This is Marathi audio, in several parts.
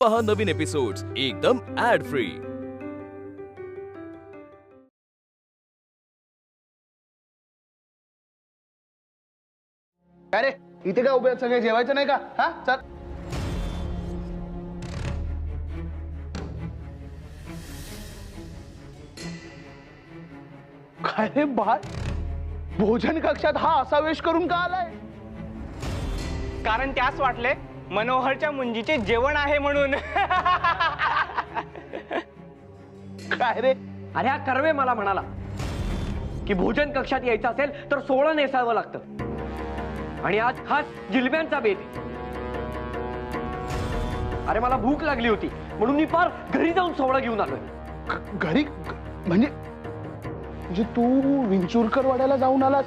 पहा नवीन एपिसोड्स एकदम ऍड फ्री। अरे इथे काय उभे सगळे जेवायचं नाही का? हा चल काय रे बाळ, भोजन कक्षात हा असा वेश करून का आलाय? कारण त्यास वाटले मनोहरच्या मुंजीचे जेवण आहे म्हणून. काय रे? अरे हा कर्वे मला म्हणाला की भोजन कक्षात यायचं असेल तर सोळं नेसावं लागतं आणि आज खास जिलब्यांचा बेत आहे. अरे मला भूक लागली होती म्हणून मी फार घरी जाऊन सोहळं घेऊन आलोय. घरी म्हणजे तू विंचुरकर वाड्याला जाऊन आलास?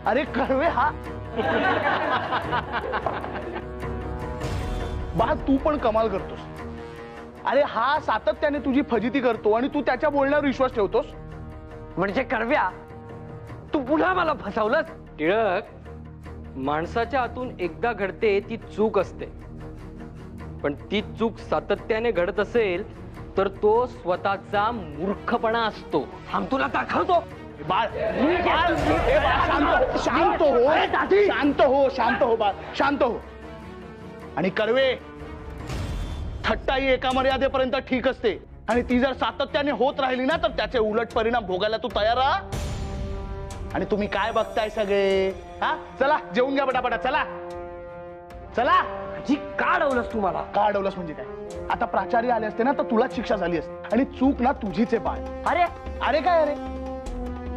अरे कर्वे हा बा तू पण कमाल करतोस. अरे हा सातत्याने तुझी फजिती करतो आणि तू त्याच्या बोलण्यावर विश्वास ठेवतोस. म्हणजे कर्व्या तू पुन्हा मला फसवलंस. टिळक, माणसाच्या आतून एकदा घडते ती चूक असते, पण ती चूक सातत्याने घडत असेल तर तो स्वतःचा मूर्खपणा असतो. हम तुला दाखवतो. बाळ शांत हो शांत हो बाळ, शांत हो. आणि कर्वे, थट्टा ही एका मर्यादेपर्यंत ठीक असते आणि ती जर सातत्याने होत राहिली ना तर त्याचे उलट परिणाम भोगायला तू तयार राहा. आणि तुम्ही काय बघताय सगळे? हा चला जेवून घ्या पटापटा. चला चला. जी का अडवलंस तू मला? का अडवलंस म्हणजे काय? आता प्राचार्य आले असते ना तर तुला शिक्षा झाली असते आणि चूक ना तुझीच आहे बाळ. अरे अरे काय अरे?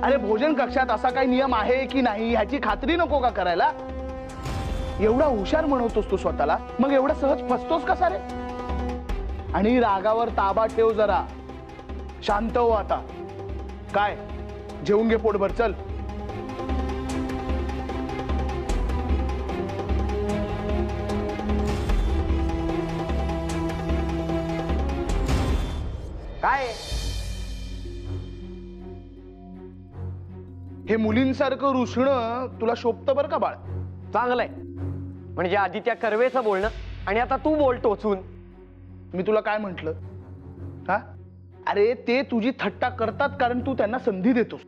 अरे भोजन कक्षात असा काही नियम आहे की नाही ह्याची खात्री नको का करायला? एवढा हुशार म्हणवतोस तू स्वतःला, मग एवढा सहज फसतोस कसा रे? आणि रागावर ताबा ठेव जरा. शांत हो आता. काय जेवून घे पोटभर. चल. काय हे मुलींसारखं रुसणं तुला शोभतं बरं का बाळ? चांगलंय. म्हणजे आधी त्या कर्वेचं बोलणं आणि आता तू बोलतोचून. मी तुला काय म्हंटल? हा अरे ते तुझी थट्टा करतात कारण तू त्यांना संधी देतोस.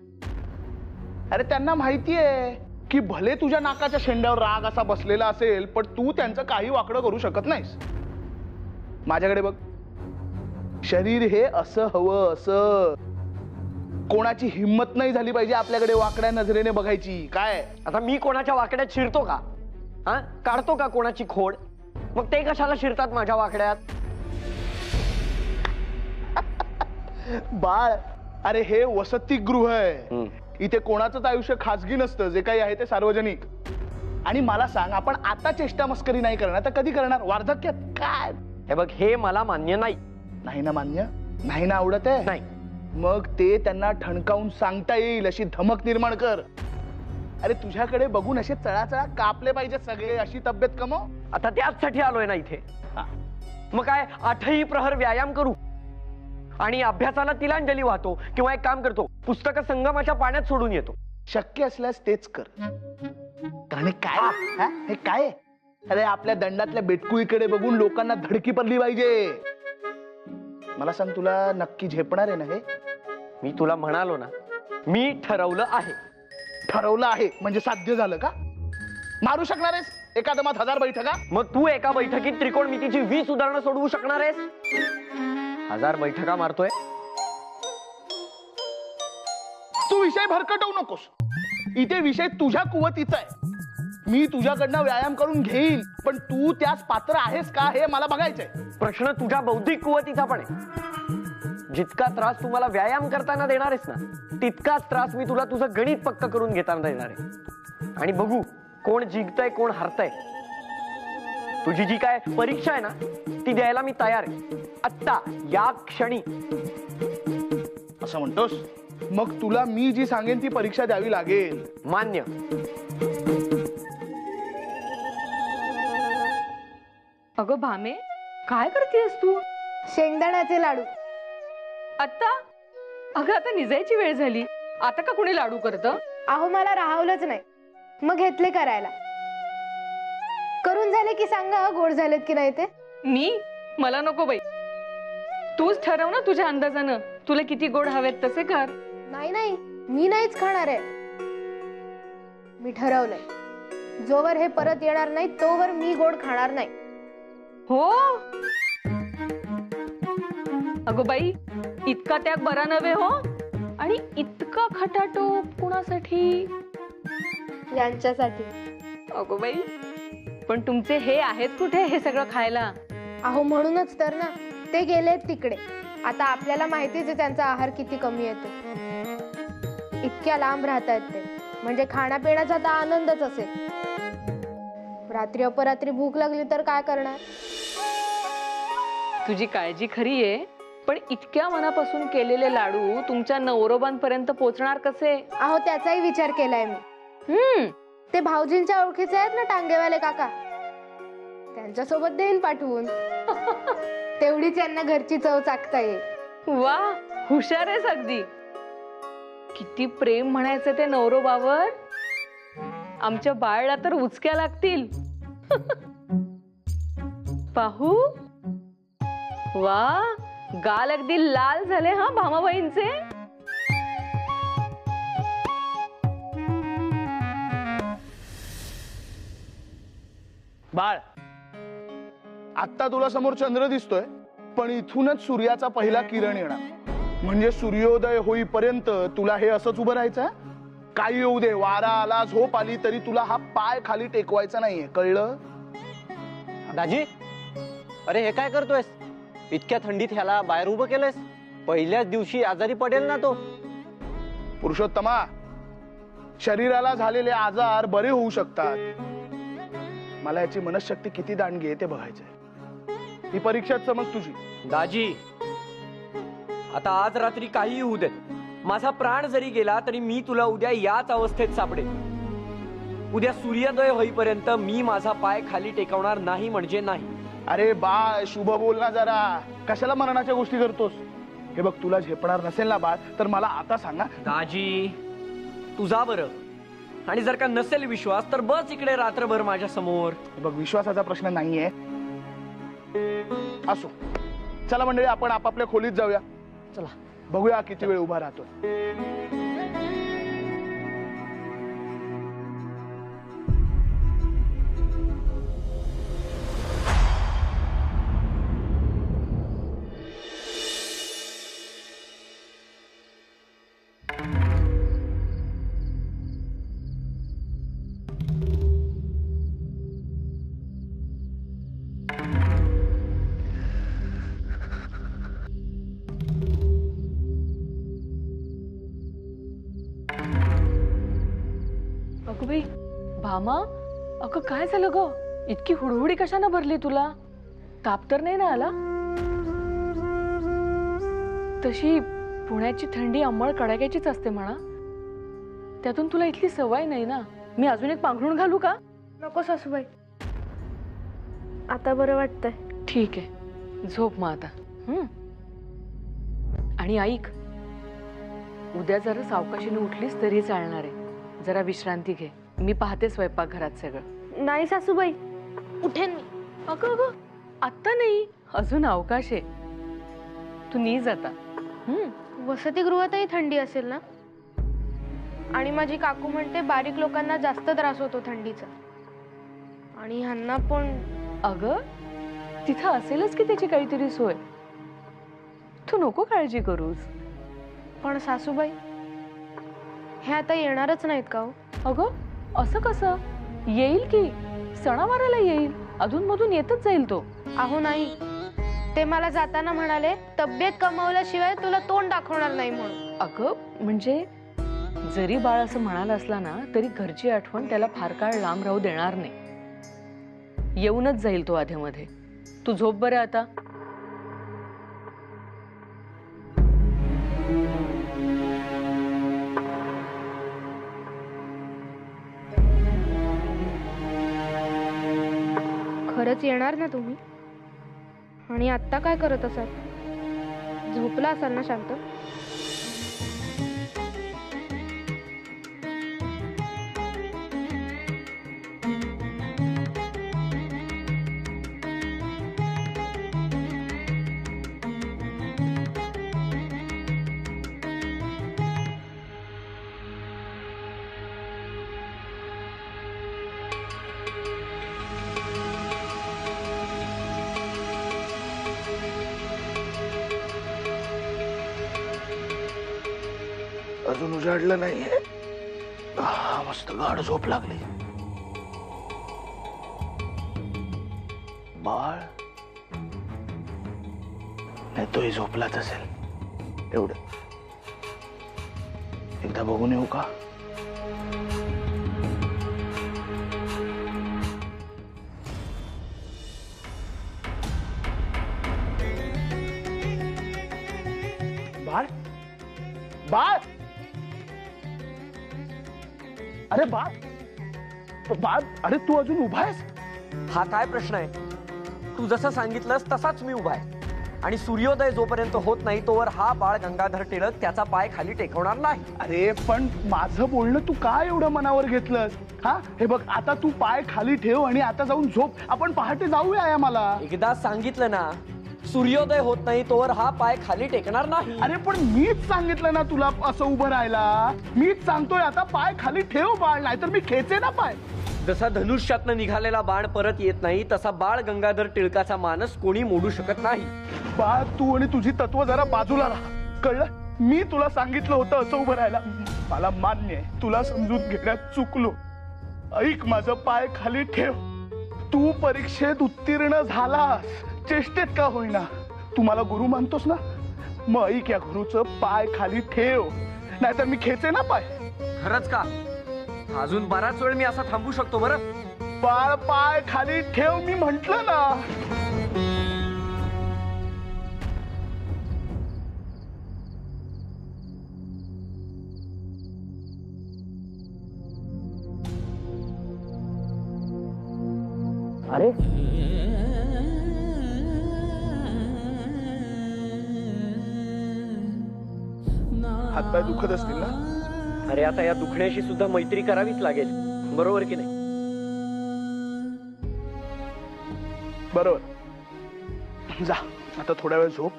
अरे त्यांना माहितीये की भले तुझ्या नाकाच्या शेंड्यावर राग असा बसलेला असेल पण तू त्यांचं काही वाकडं करू शकत नाहीस. माझ्याकडे बघ. शरीर हे असं हवं असं. कोणाची हिंमत नाही झाली पाहिजे आपल्याकडे वाकड्या नजरेने बघायची. काय आता मी कोणाच्या वाकड्यात शिरतो का? हा काढतो का कोणाची खोड? मग ते कशाला शिरतात माझ्या वाकड्यात? बाळ, अरे हे वसतिगृह आहे. इथे कोणाचंच आयुष्य खाजगी नसतं. जे काही आहे ते सार्वजनिक. आणि मला सांग, आपण आता चेष्टा मस्करी नाही करणार तर कधी करणार? वार्धक्यात काय? हे बघ, हे मला मान्य नाही. नाही ना मान्य? नाही ना आवडत आहे? नाही. मग ते त्यांना ठणकावून सांगता येईल अशी धमक निर्माण कर. अरे तुझ्याकडे बघून असे चळाचळा कापले पाहिजे सगळे, अशी तब्येत कमव. आता त्याचसाठी आलोय ना इथे. मग काय 8ही प्रहर व्यायाम करू आणि अभ्यासाला तिलांजली वाहतो किंवा एक काम करतो, पुस्तकं संगमाच्या पाण्यात सोडून येतो. शक्य असल्यास तेच कर. कारण काय हा? हे काय? अरे आपल्या दंडातल्या बेटकुळीकडे बघून लोकांना धडकी पडली पाहिजे. मला सांग, तुला नक्की झेपणार आहे ना हे? मी तुला म्हणालो ना, मी ठरवलं आहे. ठरवलं आहे म्हणजे साध्य झालं का? मारू शकणार आहेस एका दमात 1000 बैठका? मग तू एका बैठकीत त्रिकोणमितीची 20 उदाहरणं सोडवू शकणार आहेस? 1000 बैठका मारतोय. तू विषय भरकटवू नकोस. इथे विषय तुझ्या कुवतीचा आहे. मी तुझ्याकडनं व्यायाम करून घेईन पण तू त्यास पात्र आहेस का हे मला बघायचंय. प्रश्न तुझ्या बौद्धिक कुवतीचा पण आहे. जितका त्रास तू मला व्यायाम करताना देणार आहेस ना, तितकाच त्रास मी तुला तुझं गणित पक्क करून घेताना देणार आहे. आणि बघू कोण जिंकतय कोण हरतय. तुझी जी काय परीक्षा आहे ना ती द्यायला मी तयार आहे आत्ता या क्षणी. असं म्हणतोस? मग तुला मी जी सांगेन ती परीक्षा द्यावी लागेल. मान्य. अगं भामे, काय करतेस तू? शेंगदाण्याचे लाडू. आता अगं आता निजायची वेळ झाली. आता का कोणी लाडू करतं? अहो मला राहवलंच नाही मग घेतले करायला. करून झाले की सांगा गोड झालेत की नाही ते. मी मला नको बाई. तूच ठरव ना तुझ्या अंदाजानं. तुला किती गोड हवेत तसे कर. नाही नाही, मी नाहीच खाणार आहे. मी ठरवलंय, जोवर हे परत येणार नाही तोवर मी गोड खाणार नाही. हो अगो बाई, इतका त्याग बरा नव्हे हो. आणि इतका खटाटोप कुणासाठी? यांच्यासाठी. अगो बाई, पण तुमचे हे आहेत कुठे हे सगळं खायला? अहो म्हणूनच तर ना, ते गेलेत तिकडे. आता आपल्याला माहितीच आहे त्यांचा आहार किती कमी येतो. इतक्या लांब राहतायत ते, म्हणजे खाण्यापिण्याचा तर आनंदच असेल. रात्री अपरात्री भूक लागली तर काय करणार? तुझी काळजी खरी आहे, पण इतक्या मनापासून केलेले लाडू तुमच्या नवरोबांपर्यंत पोचणार कसे? अहो त्याचाही विचार केलाय मी. ते भाऊजींच्या ओळखीचे आहेत ना टांगेवाले काका, त्यांच्यासोबत देईन पाठवून. तेवढीच यांना घरची चव चाकता येईल. वा, हुशार आहेस अगदी. किती प्रेम म्हणायचं ते नवरोबावर. आमच्या बाळला तर उचक्या लागतील. पाहू. वा, गाल अगदी लाल झाले हा भामाबाईंचे. बाळ, आता तुला समोर चंद्र दिसतोय, पण इथूनच सूर्याचा पहिला किरण येणार. म्हणजे सूर्योदय होईपर्यंत तुला हे असंच उभं राहायचं. काही येऊ दे, वारा आला, झोप आली, तरी तुला हा पाय खाली टेकवायचा नाहीये, कळलं? दाजी, अरे हे काय करतोयस? इतक्या थंडीत ह्याला बाहेर उभं केलंयस? पहिल्याच दिवशी आजारी पडेल ना तो. पुरुषोत्तमा, शरीराला झालेले आजार बरे होऊ शकतात. मला याची मनशक्ती किती दांडगी आहे ते बघायचंय. ही परीक्षाच समज तुझी. दाजी, आता आज रात्री काही होऊ देत, माझा प्राण जरी गेला तरी मी तुला उद्या याच अवस्थेत सापडेल. उद्या सूर्योदय होईपर्यंत मी माझा पाय खाली टेकवणार नाही म्हणजे नाही. अरे बाळ, शुभ बोल ना जरा. कशाला मरणाच्या गोष्टी करतोस? हे बघ, तुला झेपणार नसेल ना बाळ, तर मला आता सांगा. दाजी, तुझा बरं. आणि जर का नसेल विश्वास तर बस इकडे रात्रभर माझ्या समोर. हे बघ, विश्वासाचा प्रश्न नाहीये. असो, चला मंडळी, आपण आपापल्या खोलीत जाऊया. चला बघूया किती वेळ उभा राहतो. अगं बाई, भामा, अगं काय झालं ग? इतकी हुडहुडी कशानं भरली तुला? ताप तर नाही ना आला? तशी पुण्याची थंडी अंमळ कडाक्याचीच असते म्हणा. त्यातून तुला इथली सवय नाही ना. मी अजून एक पांघरूण घालू का? नको सासूबाई, आता बरं वाटतंय. ठीक आहे, झोप मग आता. आणि ऐक, उद्या जरा सावकाशीने उठलीस तरी चालणार आहे. जरा विश्रांती घे. मी पाहते स्वयंपाकघरात सगळं. नाही सासूबाई, उठेन मी. अगं अगं, आत्ता नाही, अजून अवकाश आहे. तू नीज आता. वसतिगृहातही थंडी असेल ना? आणि माझी काकू म्हणते बारीक लोकांना जास्त त्रास होतो थंडीचा. आणि ह्यांना पण. अगं, तिथं असेलच की त्याची काहीतरी सोय. तू नको काळजी करूस. पण सासूबाई, हे आता येणारच नाहीत का हो? अगं, असं कसं? येईल की, सणावाराला येईल. अधून मधून येतच जाईल तो. अहो नाही, ते मला जाताना म्हणाले तब्येत कमावल्याशिवाय तुला तोंड दाखवणार नाही म्हणून. अगं, म्हणजे जरी बाळ असं म्हणाला असला ना, तरी घरची आठवण त्याला फार काळ लांब राहू देणार नाही. येऊनच जाईल तो आधेमध्ये. तू झोप बरं आता. खरंच येणार ना तुम्ही? आणि आत्ता काय करत असाल? झोपला असाल ना शांत? अजून उजाडलं नाहीये. मस्त गाढ झोप लागली. बाळ नाही तोही झोपलाच असेल. एवढं एकदा बघून येऊ का? बाळ बाळ अरे बाळ अरे तू अजून उभा आहेस? हा काय प्रश्न आहे? तू जसं सांगितलंस तसाच मी उभा आहे. आणि सूर्योदय जोपर्यंत होत नाही तोवर हा बाळ गंगाधर टिळक त्याचा पाय खाली टेकवणार नाही. अरे पण माझं बोलणं तू काय एवढं मनावर घेतलंस? हा हे बघ आता तू पाय खाली ठेव आणि आता जाऊन झोप. आपण पहाटे जाऊया मला. एकदा सांगितलं ना, सूर्योदय होत नाही तोवर हा पाय खाली टेकणार नाही. अरे पण मीच सांगितलं ना तुला असं उभं राहायला. मीच सांगतोय आता पाय खाली ठेव बाळ, नाहीतर मी खेचे ना पाय. जसा धनुष्यातनं निघालेला बाण परत येत नाही तसा बाळ गंगाधर टिळकाचा मानस कोणी मोडू शकत नाही. बाळ तू आणि तुझी तत्व जरा बाजूला राहा, कळलं? मी तुला सांगितलं होतं असं उभं राहायला. मला मान्य आहे तुला समजून घेण्यात चुकलो. ऐक माझं पाय खाली ठेव. तू परीक्षेत उत्तीर्ण झालास, चेष्टेत का होईना. तू मला गुरु मानतोस ना, मग ऐक या गुरुचं पाय खाली ठेव, नाहीतर मी खेचे ना पाय. खरंच का? अजून बराच वेळ मी असा थांबू शकतो बरं? बाळ पाय खाली ठेव मी म्हंटल ना. अरे हातपाय दुखत असतील ना? अरे आता या दुखण्याशी सुद्धा मैत्री करावीच लागेल, बरोबर की नाही? बरोबर. जा आता थोड्या वेळ झोप.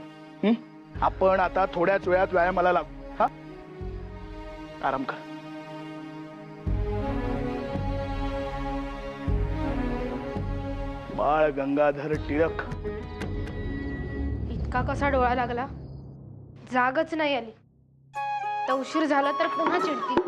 आपण आता थोड्याच वेळात व्यायामाला लागू. हा आराम कर. बाळ गंगाधर टिळक. इतका कसा डोळा लागला, जागच नाही आली. तर उशीर झाला तर पुन्हा चिडती.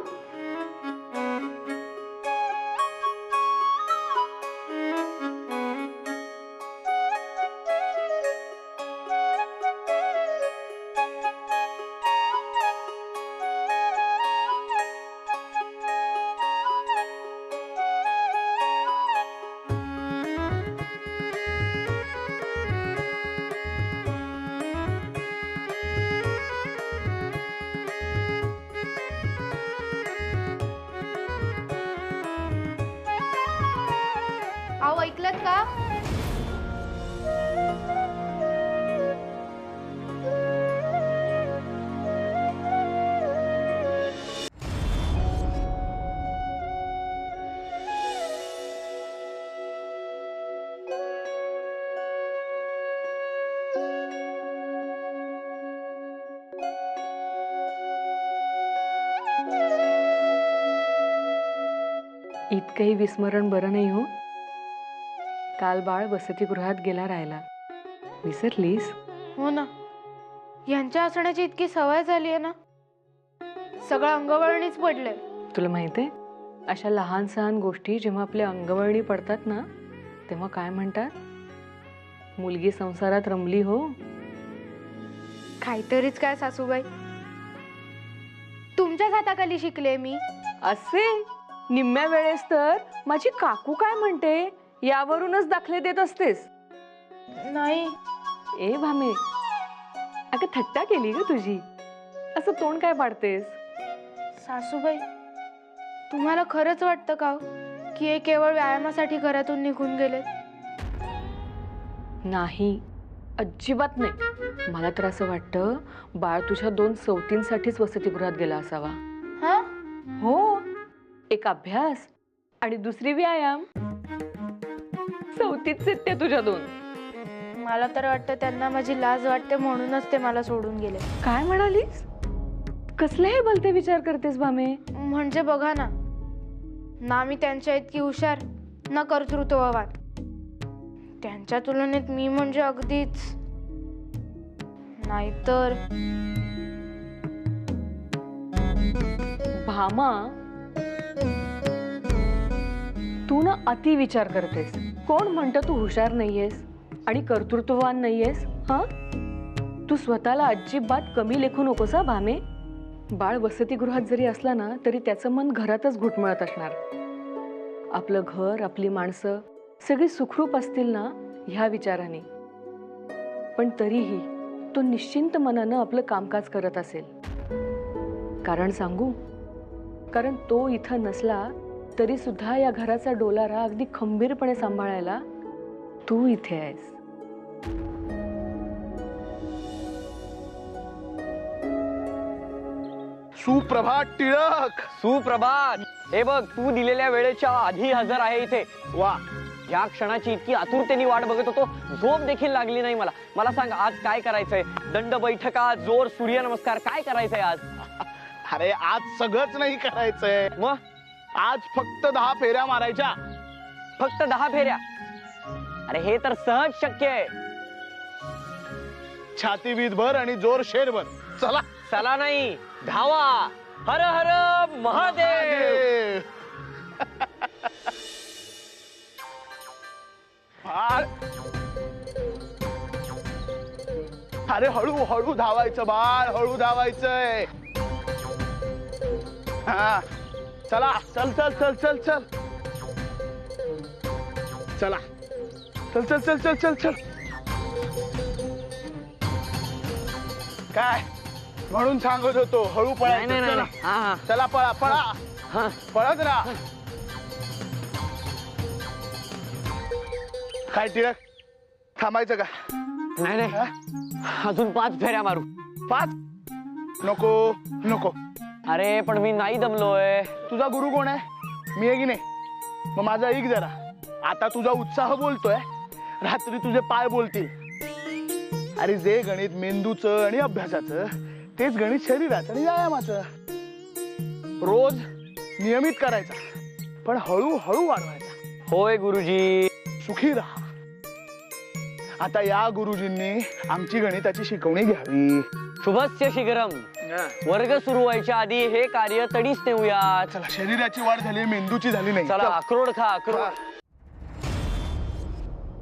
अहो ऐकलत का? इतकंही विस्मरण बरं नाही हो. काल बाळ वसतिगृहात गेला राहायला, विसरलीस? हो ना, यांच्या असण्याची इतकी सवय झाली आहे ना, सगळं अंगवळणीच पडलंय. तुला माहितीये, अशा लहान सहान गोष्टी जेव्हा आपल्या अंगवळणी पडतात ना, तेव्हा काय म्हणतात? मुलगी संसारात रमली हो. काहीतरीच काय सासूबाई, तुमच्याच हाताखाली शिकले मी. असे निम्म्या वेळेस तर माझी काकू काय म्हणते यावरूनच दाखले देत असतेस. नाही ए भामे, अगं थट्टा केली ग तुझी. असं तोंड काय पाडतेस? सासूबाई, तुम्हाला खरंच वाटतं का की हे केवळ व्यायामासाठी घरातून निघून गेले? नाही, अजिबात नाही. मला तर असं वाटतं बाळ तुझ्या 2 सवतींसाठीच वसतिगृहात गेला असावा. हा? हो, एक अभ्यास आणि दुसरी व्यायाम. सवतीच आहेत त्या तुझ्या 2. मला तर वाटतं त्यांना माझी लाज वाटते म्हणूनच ते मला सोडून गेले. काय म्हणालीस? कसले हे भलते विचार करतेस भामे? म्हणजे बघा ना, ना मी त्यांच्या इतकी हुशार, ना कर्तृत्ववान. त्यांच्या तुलनेत मी म्हणजे अगदीच. नाहीतर भामा, तू ना अति विचार करतेस. कोण म्हणतं तू हुशार नाहीयेस आणि कर्तृत्ववान नाहीयेस? हा, तू स्वतःला अजिबात कमी लेखू नकोस हा भामे. बाळ वसतिगृहात जरी असला ना तरी त्याचं मन घरातच घुटमळत असणार. आपलं घर, आपली माणसं सगळी सुखरूप असतील ना ह्या विचाराने. पण तरीही तो निश्चिंत मनानं आपलं कामकाज करत असेल. कारण सांगू, कारण तो इथं नसला तरी सुद्धा या घराचा डोलारा अगदी खंबीरपणे सांभाळायला तू इथे आहेस. सुप्रभात टिळक. सुप्रभात. हे बघ, तू दिलेल्या वेळेच्या आधी हजर आहे इथे. वा, या क्षणाची इतकी आतुरतेने वाट बघत होतो, झोप देखील लागली नाही मला. मला सांग, आज काय करायचंय? दंड बैठका, जोर, सूर्यनमस्कार, काय करायचंय आज? अरे आज सगळंच नाही करायचंय. मग आज फक्त 10 फेऱ्या मारायच्या. फक्त 10 फेऱ्या? अरे हे तर सहज शक्य आहे. छाती वीतभर आणि जोर शेरभर. चला. चला नाही, धावा. हर हर महादेव. अरे हळू हळू धावायचं बाळ, हळू धावायचंय. हा चला, चल चल चल चल चल चला, चल चल चल चल चल चल. काय म्हणून सांगत होतो, हळू पळायचं. चला. चला पळा पळा. पळत राहा. काय टिळक, थांबायचं का? नाही नाही, अजून 5 फेऱ्या मारू. 5? नको नको. अरे पण मी नाही दमलोय. तुझा गुरु कोण आहे? मी आहे की नाही? मग माझा ऐक जरा. आता तुझा उत्साह बोलतोय, रात्री तुझे पाय बोलतील. अरे जे गणित मेंदूचं आणि अभ्यासाचं, तेच गणित शरीराचं आणि व्यायामाचं. रोज नियमित करायचा, पण हळूहळू वाढवायचा. होय गुरुजी. सुखी राहा. आता या गुरुजींनी आमची गणिताची शिकवणी घ्यावी. शुभस्य शीघ्रम. वर्ग सुरू व्हायच्या आधी हे कार्य तडीच नेऊया. चला, शरीराची वाढ झाली, मेंदूची झाली नाही. चला, अक्रोड खा, अक्रोड.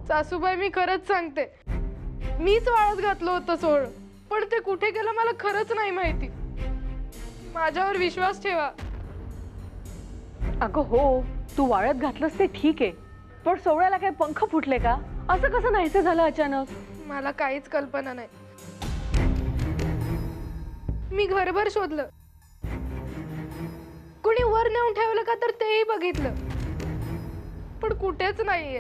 सासूबाई, मी खरंच सांगते, मीच वाळत घातलं होतं सोळ, पण ते कुठे गेलं मला खरंच नाही माहिती. माझ्यावर विश्वास ठेवा. अगं हो, तू वाळत घातलंस ते ठीक आहे, पण सोहळ्याला काय पंख फुटले का? असं कसं नाहीसे झालं अचानक? मला काहीच कल्पना नाही. मी घरभर शोधलं, कुणी वर नेऊन ठेवलं का तर तेही बघितलं, पण कुठेच नाहीये.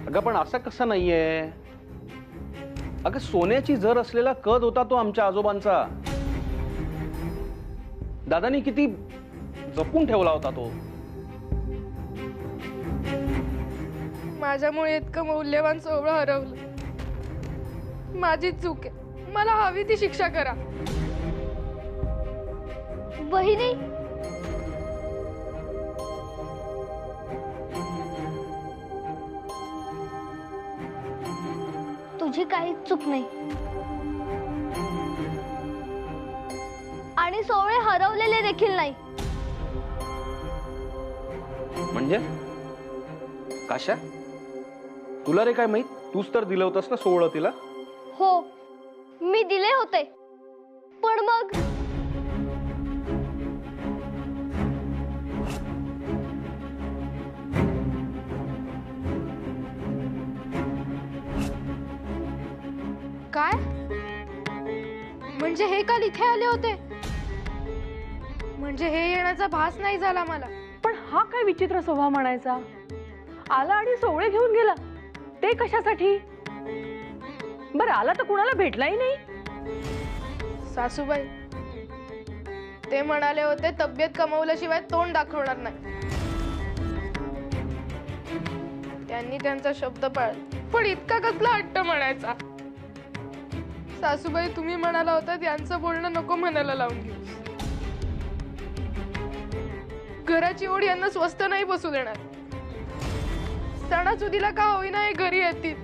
अगं पण असं कसं नाहीये? अगं सोन्याची जर असलेला कद होता तो आमच्या आजोबांचा. दादानी किती जपून ठेवला होता तो. माझ्यामुळे इतकं मौल्यवान सोहळं हरवलं. माझी चूक आहे. मला हवी ती शिक्षा करा. बहिणी, तुझी काहीच चूक नाही आणि सोहळे हरवलेले देखील नाही. म्हणजे काशा, तुला रे काय माहित? तूच तर दिलं होतंस ना सोहळं तिला. हो, मी दिले होते, पण मग काय? म्हणजे हे काल इथे आले होते? म्हणजे हे येण्याचा भास नाही झाला मला. पण हा काय विचित्र स्वभाव म्हणायचा? आला आणि सोहळे घेऊन गेला, ते कशासाठी? बरं, आला तर कुणाला भेटलाही नाही. सासूबाई, ते म्हणाले होते तब्येत कमावल्याशिवाय तोंड दाखवणार नाही. त्यांनी त्यांचा शब्द पाळला, पण इतका कसला हट्ट म्हणायचा? सासूबाई, तुम्ही म्हणाला होता यांचं बोलणं नको म्हणायला लावून घेऊ. घराची ओढ यांना स्वस्त नाही बसू देणार. सणासुदीला का होईना हे घरी येतील,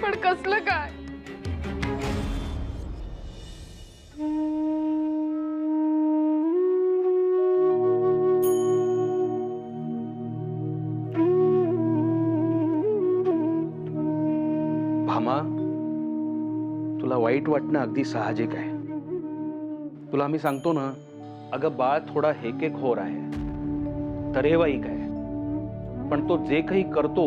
पण कसलं काय? भामा, तुला वाईट वाटणं अगदी साहजिक आहे. तुला मी सांगतो ना, अगं बाळ थोडा हेकेखोर आहे, तरेवाईक आहे, पण तो जे काही करतो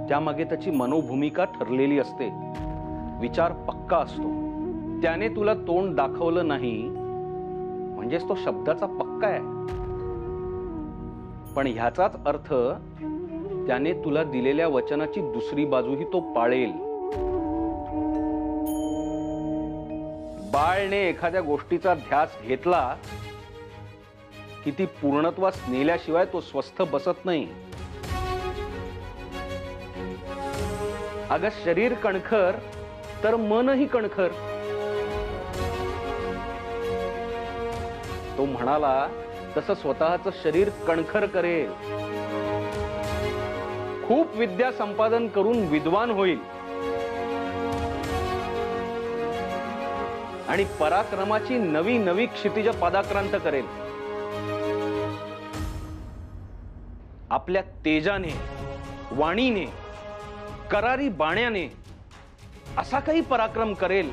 त्यामागे त्याची मनोभूमिका ठरलेली असते, विचार पक्का असतो. त्याने तुला तोंड दाखवलं नाही म्हणजेच तो शब्दाचा पक्का आहे, पण ह्याचाच अर्थ त्याने तुला दिलेल्या वचनाची दुसरी बाजूही तो पाळेल. बाळने एखाद्या गोष्टीचा ध्यास घेतला की ती पूर्णत्वास नेल्याशिवाय तो स्वस्थ बसत नाही. अगं शरीर कणखर तर मनही कणखर. तो म्हणाला तसं स्वतःचं शरीर कणखर करेल, खूप विद्या संपादन करून विद्वान होईल आणि पराक्रमाची नवी नवी क्षितिज पादाक्रांत करेल. आपल्या तेजाने, वाणीने, करारी बाण्याने असा काही पराक्रम करेल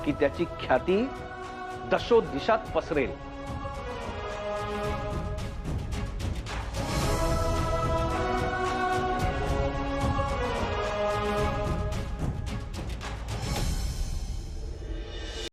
की त्याची ख्याती दशोदिशात पसरेल.